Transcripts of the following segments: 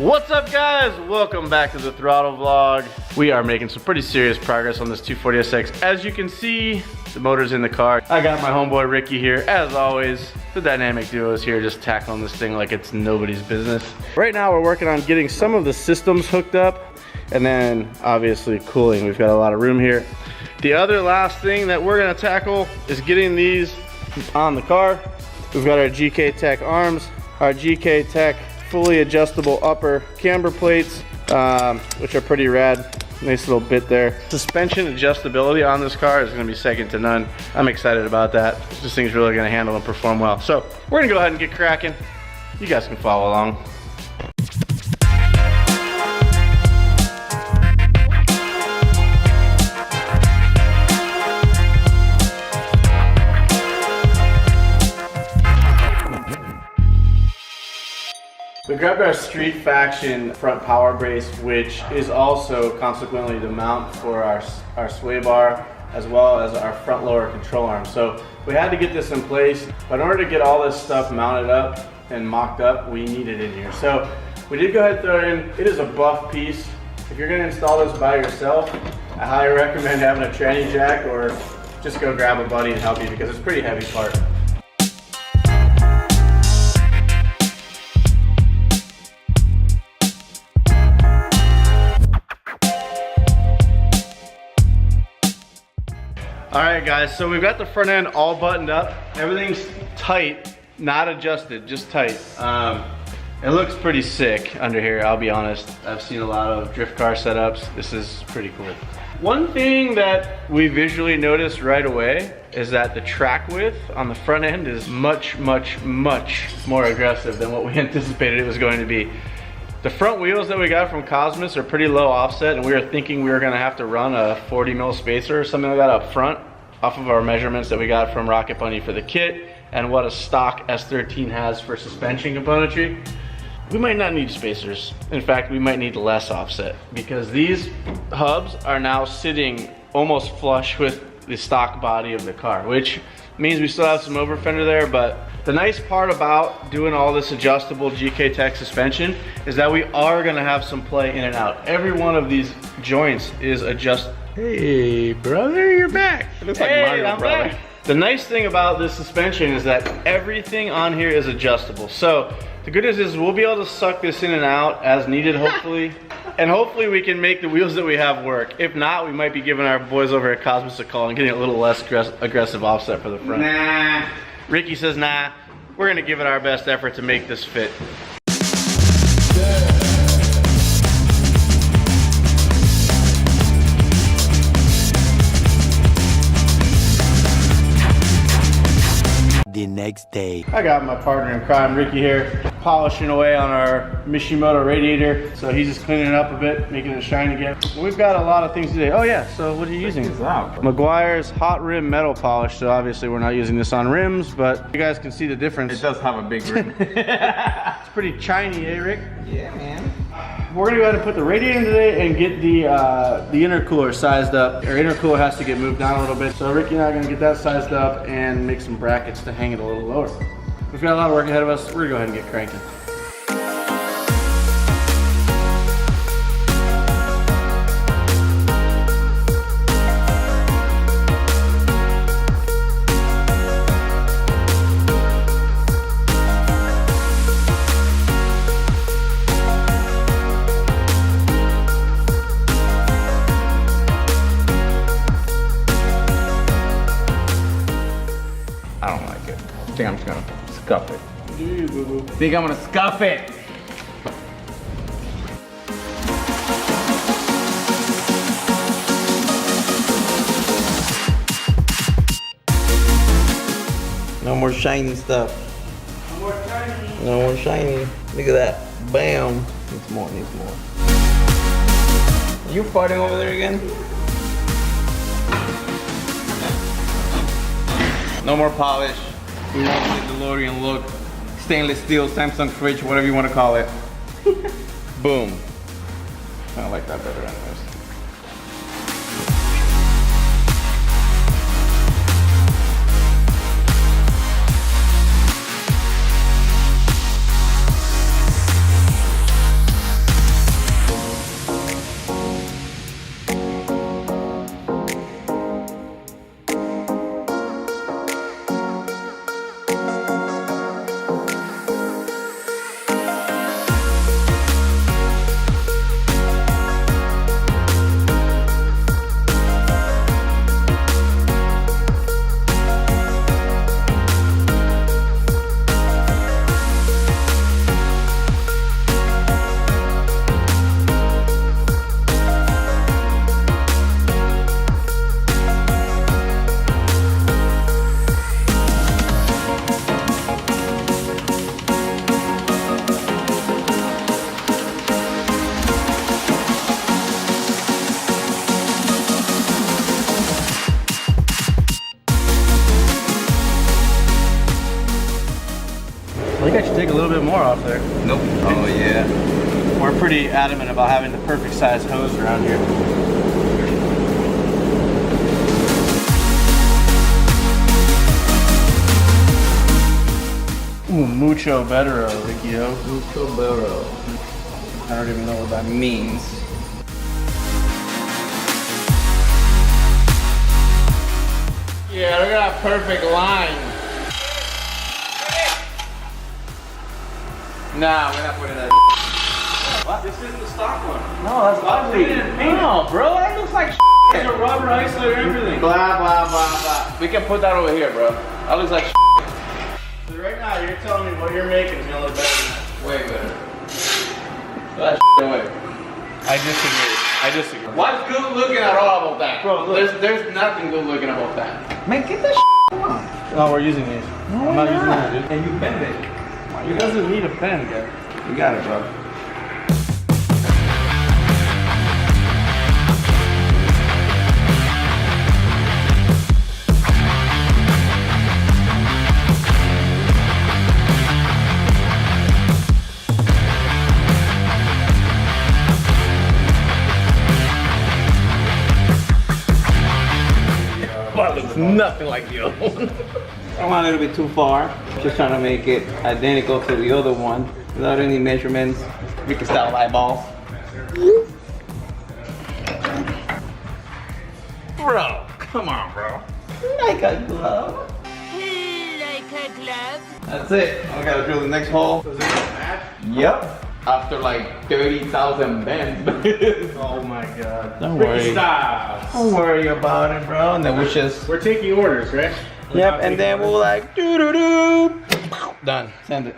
What's up, guys? Welcome back to the Throttle Vlog. We are making some pretty serious progress on this 240SX. As you can see, the motor's in the car. I got my homeboy Ricky here, as always. The dynamic duo is here just tackling this thing like it's nobody's business. Right now we're working on getting some of the systems hooked up and then obviously cooling. We've got a lot of room here. The other last thing that we're gonna tackle is getting these on the car. We've got our GK Tech arms, our GK Tech fully adjustable upper camber plates, which are pretty rad. Nice little bit there. Suspension adjustability on this car is gonna be second to none. I'm excited about that. This thing's really gonna handle and perform well. So we're gonna go ahead and get cracking. You guys can follow along. We grabbed our Street Faction front power brace, which is also consequently the mount for our sway bar, as well as our front lower control arm. So we had to get this in place, but in order to get all this stuff mounted up and mocked up, we need it in here. So we did go ahead and throw it in. It is a buff piece. If you're gonna install this by yourself, I highly recommend having a tranny jack or just go grab a buddy and help you because it's a pretty heavy part. All right, guys, so we've got the front end all buttoned up. Everything's tight, not adjusted, just tight. It looks pretty sick under here, I'll be honest. I've seen a lot of drift car setups. This is pretty cool. One thing that we visually noticed right away is that the track width on the front end is much, much, much more aggressive than what we anticipated it was going to be. The front wheels that we got from Cosmos are pretty low offset, and we were thinking we were gonna have to run a 40 mil spacer or something like that up front off of our measurements that we got from Rocket Bunny for the kit and what a stock S13 has for suspension componentry. We might not need spacers. In fact, we might need less offset because these hubs are now sitting almost flush with the stock body of the car, which means we still have some over fender there, but the nice part about doing all this adjustable GK Tech suspension is that we are gonna have some play in and out. Every one of these joints is adjustable. Hey, brother, you're back. It looks like Mario, I'm brother. back. The nice thing about this suspension is that everything on here is adjustable. So the good news is we'll be able to suck this in and out as needed, hopefully. And hopefully we can make the wheels that we have work. If not, we might be giving our boys over at Cosmos a call and getting a little less aggressive offset for the front. Nah. Ricky says, nah, we're gonna give it our best effort to make this fit. The next day. I got my partner in crime, Ricky here, polishing away on our Mishimoto radiator. So he's just cleaning it up a bit, making it shine again. We've got a lot of things today. Oh yeah, so what are you using? Meguiar's hot rim metal polish. So obviously we're not using this on rims, but you guys can see the difference. It does have a big rim. It's pretty shiny, eh, Rick? Yeah, man. We're gonna go ahead and put the radiator in today and get the intercooler sized up. Our intercooler has to get moved down a little bit. So Ricky and I are gonna get that sized up and make some brackets to hang it a little lower. We've got a lot of work ahead of us. We're gonna go ahead and get cranking. I don't like it. I think I'm just gonna scuff it. Do you, boo-boo? I think I'm gonna scuff it. No more shiny stuff. No more shiny. No more shiny. Look at that. Bam. Needs more, needs more. You farting over there again? No more polish. We want the DeLorean look. Stainless steel, Samsung fridge, whatever you want to call it. Boom. I like that better anyways. a little bit more off there. Nope. Oh yeah. We're pretty adamant about having the perfect size hose around here. Ooh, mucho better, Riccio. Mucho better. I don't even know what that means. Yeah, look at that perfect line. Nah, we're not putting that. What? This is the stock one. No, that's ugly. No, bro, that looks like There's a rubber isolator and everything. blah, blah, blah, blah. We can put that over here, bro. That looks like So right now, you're telling me what you're making is gonna look better than that. way better. That away. I disagree. I disagree. What's good looking at all about that? Bro, look. There's nothing good looking about that. Man, get that on. No, we're using these. I'm not using that, dude. And you bend it. It doesn't need a pen, guy. You got it, bro. That looks nothing like the other one. I went a little bit too far. Just trying to make it identical to the other one without any measurements. Ricky style eyeballs. Bro, come on, bro. Like a glove. Like a glove. That's it. I gotta drill the next hole. Does it match? Yep. After like 30,000 bends. Oh my god. Don't Ricky worry. Styles. Don't worry about it, bro. And then we just. We're taking orders, right? Yep, and then we'll like doo doo doo. Done. Send it.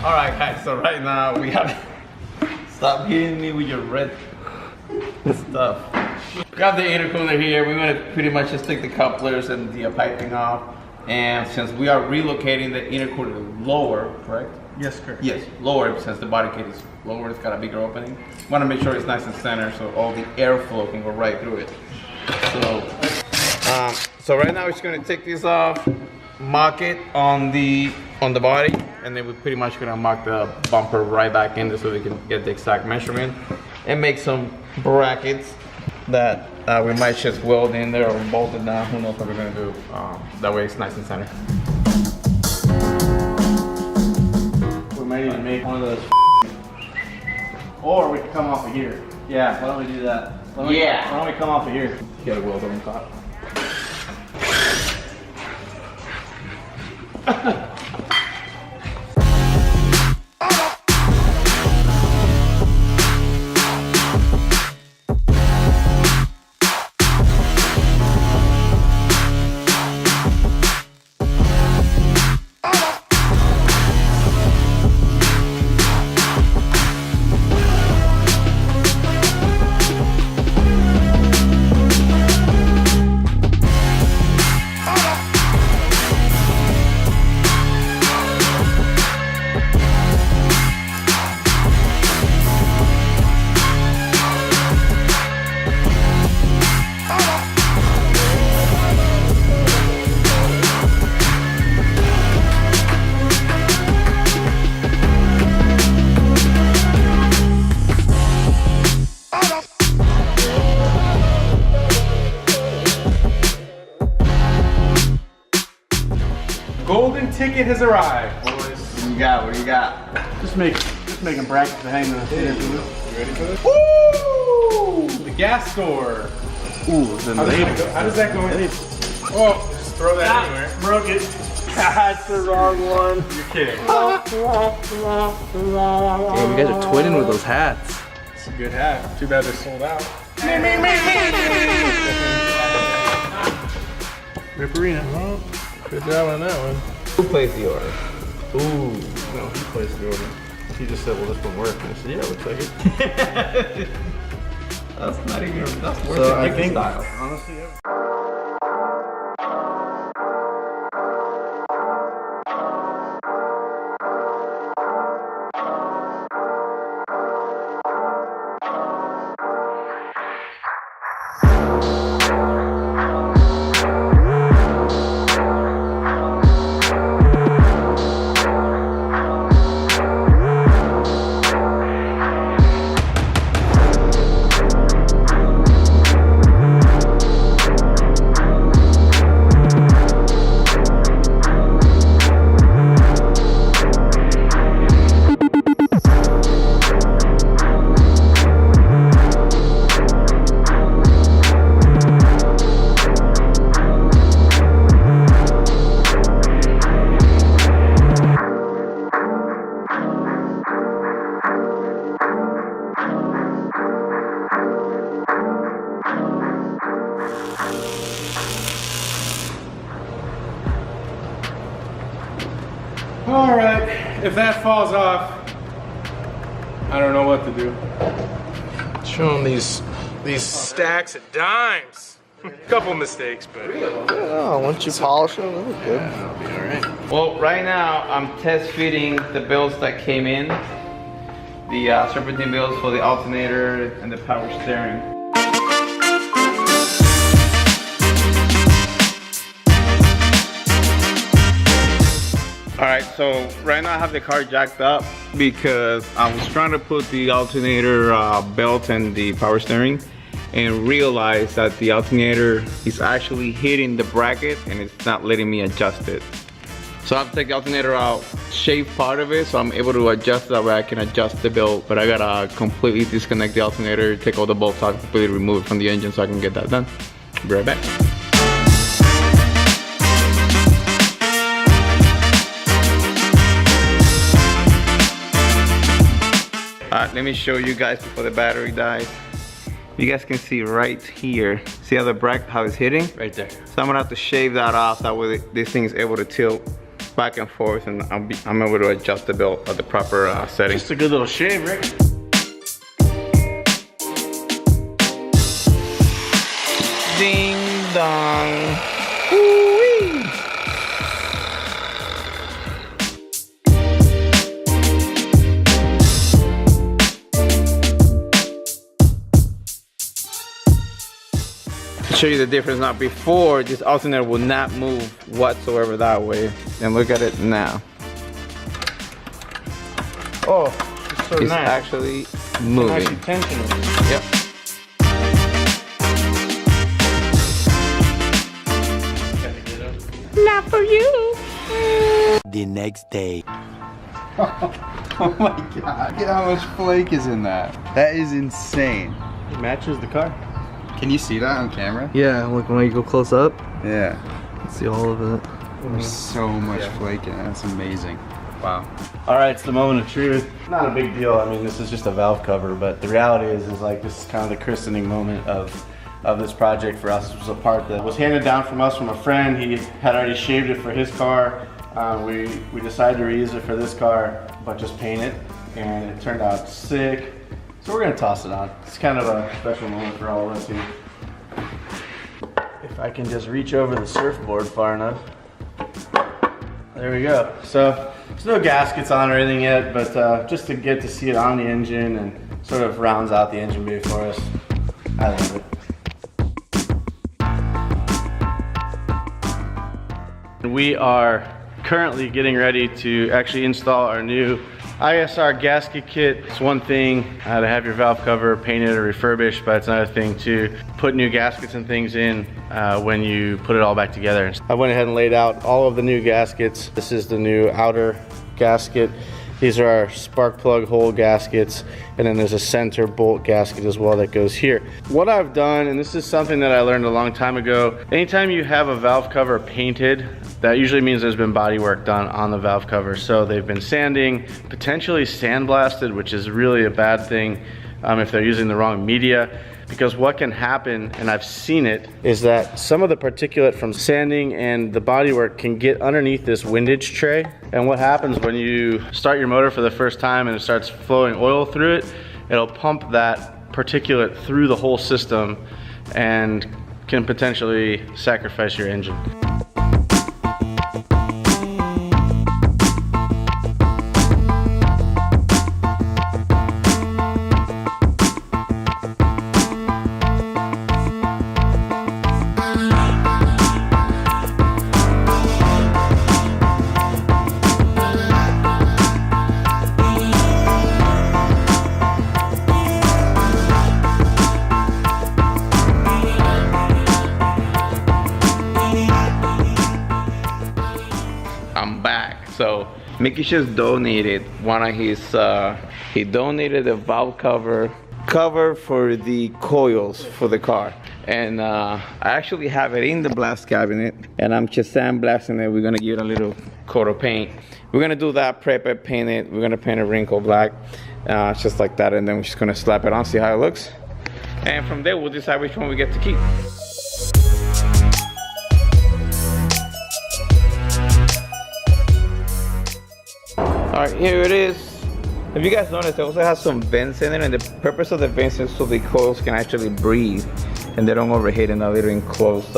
Alright guys, so right now we have stop hitting me with your red stuff. Got the intercooler here. We're gonna pretty much just take the couplers and the piping off. And since we are relocating the intercooler lower, correct? Yes, correct. Yes, lower, since the body kit is lower, it's got a bigger opening. Want to make sure it's nice and center so all the airflow can go right through it. So right now we're just gonna take this off, mock it on the body, and then we're pretty much gonna mock the bumper right back in there so we can get the exact measurement and make some brackets that we might just weld in there or bolt it down. Who knows what we're gonna do? That way it's nice and center. We might even make one of those. Or we can come off of here. Yeah, why don't we do that? Why don't we come off of here? You gotta weld on top. Golden ticket has arrived, boys. What do you got? What do you got? Just making brackets to hang the intercooler. You ready for this? Woo! The gas store. Ooh, the How does that go in? Oh, just throw that anywhere. Broke it. That's the wrong one. You're kidding. Hey, you guys are twinning with those hats. It's a good hat. Too bad they're sold out. Ripperina. Good job on that one. Who placed the order? Ooh, no, he placed the order. He just said, well, this one worked. And I said, yeah, looks like it. That's not even, that's worth So it. I think, Style. honestly, All right, if that falls off, I don't know what to do. Show them these stacks of dimes. Couple mistakes, but Oh, once you polish them, it'll look good. that'll be all right. Well, right now I'm test fitting the belts that came in. The serpentine belts for the alternator and the power steering. Alright, so right now I have the car jacked up because I was trying to put the alternator belt and the power steering and realized that the alternator is actually hitting the bracket and it's not letting me adjust it. So I have to take the alternator out, shave part of it so I'm able to adjust that way I can adjust the belt, but I gotta completely disconnect the alternator, take all the bolts out, completely remove it from the engine so I can get that done. Be right back. Alright, let me show you guys before the battery dies. You guys can see right here. See how the bracket, how it's hitting? Right there. So I'm gonna have to shave that off. That way this thing is able to tilt back and forth and I'm able to adjust the belt at the proper setting. Just a good little shave, Rick. Ding dong. Woo-wee. To show you the difference now, before this alternator will not move whatsoever that way, and look at it now. Oh, it's so It's nice. actually moving. Actually tensioning. Yep. Not for you. The next day. Oh my god, look at how much flake is in that. That is insane. It matches the car. Can you see that on camera? Yeah, like when you go close up, Yeah. you see all of it. There's so much flake in it. That's amazing. Wow. All right, it's the moment of truth. Not a big deal. I mean, this is just a valve cover, but the reality is like this is kind of the christening moment of this project for us. This was a part that was handed down from us from a friend. He had already shaved it for his car. We decided to reuse it for this car, but just paint it, and it turned out sick. So we're gonna toss it on. It's kind of a special moment for all of us here. If I can just reach over the surfboard far enough. There we go. So there's no gaskets on or anything yet, but just to get to see it on the engine and sort of rounds out the engine bay for us. I love it. We are currently getting ready to actually install our new ISR gasket kit. It's one thing to have your valve cover painted or refurbished, but it's another thing to put new gaskets and things in when you put it all back together. I went ahead and laid out all of the new gaskets. This is the new outer gasket. These are our spark plug hole gaskets, and then there's a center bolt gasket as well that goes here. What I've done, and this is something that I learned a long time ago, anytime you have a valve cover painted, that usually means there's been body work done on the valve cover. So they've been sanding, potentially sandblasted, which is really a bad thing if they're using the wrong media. Because what can happen, and I've seen it, is that some of the particulate from sanding and the bodywork can get underneath this windage tray. And what happens when you start your motor for the first time and it starts flowing oil through it, it'll pump that particulate through the whole system and can potentially sacrifice your engine. So Mickey just donated one of his, he donated a valve cover for the coils for the car. And I actually have it in the blast cabinet, and I'm just sandblasting it. We're gonna give it a little coat of paint. We're gonna do that, prep it, paint it. We're gonna paint it wrinkle black, just like that, and then we're just gonna slap it on, see how it looks. And from there, we'll decide which one we get to keep. All right, here it is. If you guys notice, it also has some vents in it, and the purpose of the vents is so the coils can actually breathe and they don't overheat in that little enclosed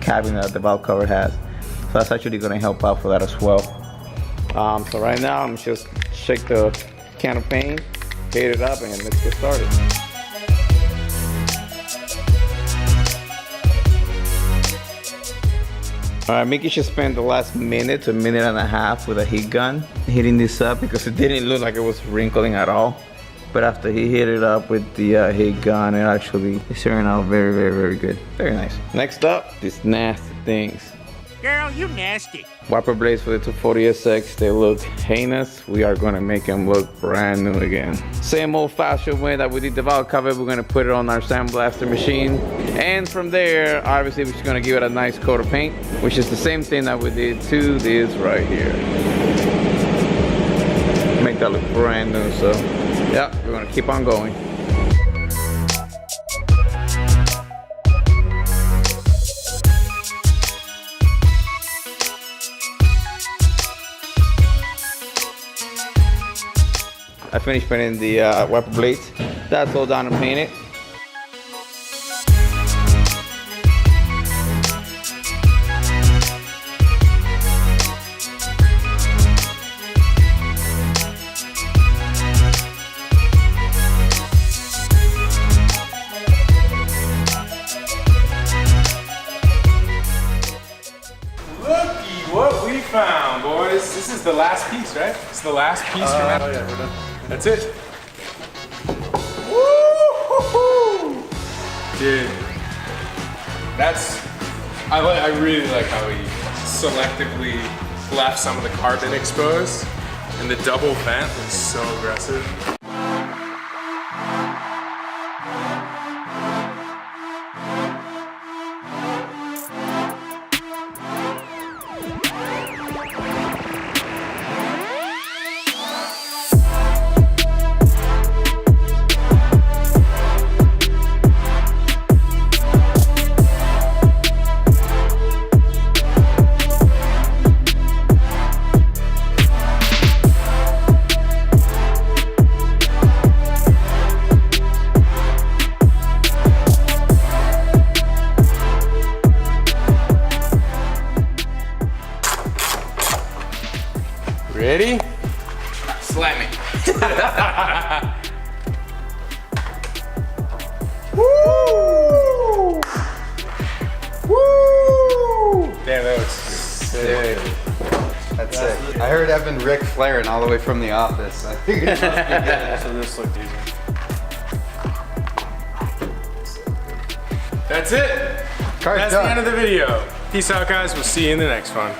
cabin that the valve cover has. So that's actually gonna help out for that as well. So right now, I'm just shake the can of paint, heat it up, and let's get started. Alright, Mickey should spend the last minute to a minute and a half with a heat gun heating this up because it didn't look like it was wrinkling at all. But after he hit it up with the heat gun, it actually is turning out very, very, very good. Very nice. Next up, these nasty things. Girl, you nasty. Wiper blades for the 240SX, they look heinous. We are gonna make them look brand new again. Same old fashioned way that we did the valve cover, we're gonna put it on our sandblaster machine. And from there, obviously we're just gonna give it a nice coat of paint, which is the same thing that we did to this right here. Make that look brand new, so yeah, we're gonna keep on going. I finished painting the wiper blades. That's all done and painted. Looky what we found, boys. This is the last piece, right? It's the last piece from that. Oh yeah, we're done. That's it. Woo-hoo-hoo! Dude, that's, I really like how he selectively left some of the carbon exposed, and the double vent was so aggressive. Ready? Slam it. Woo! Woo! Damn, that looks sick. That's it. I heard Evan Rick flaring all the way from the office. I figured it must be good. So this looked easy. That's it. That's the end of the video. Peace out, guys. We'll see you in the next one.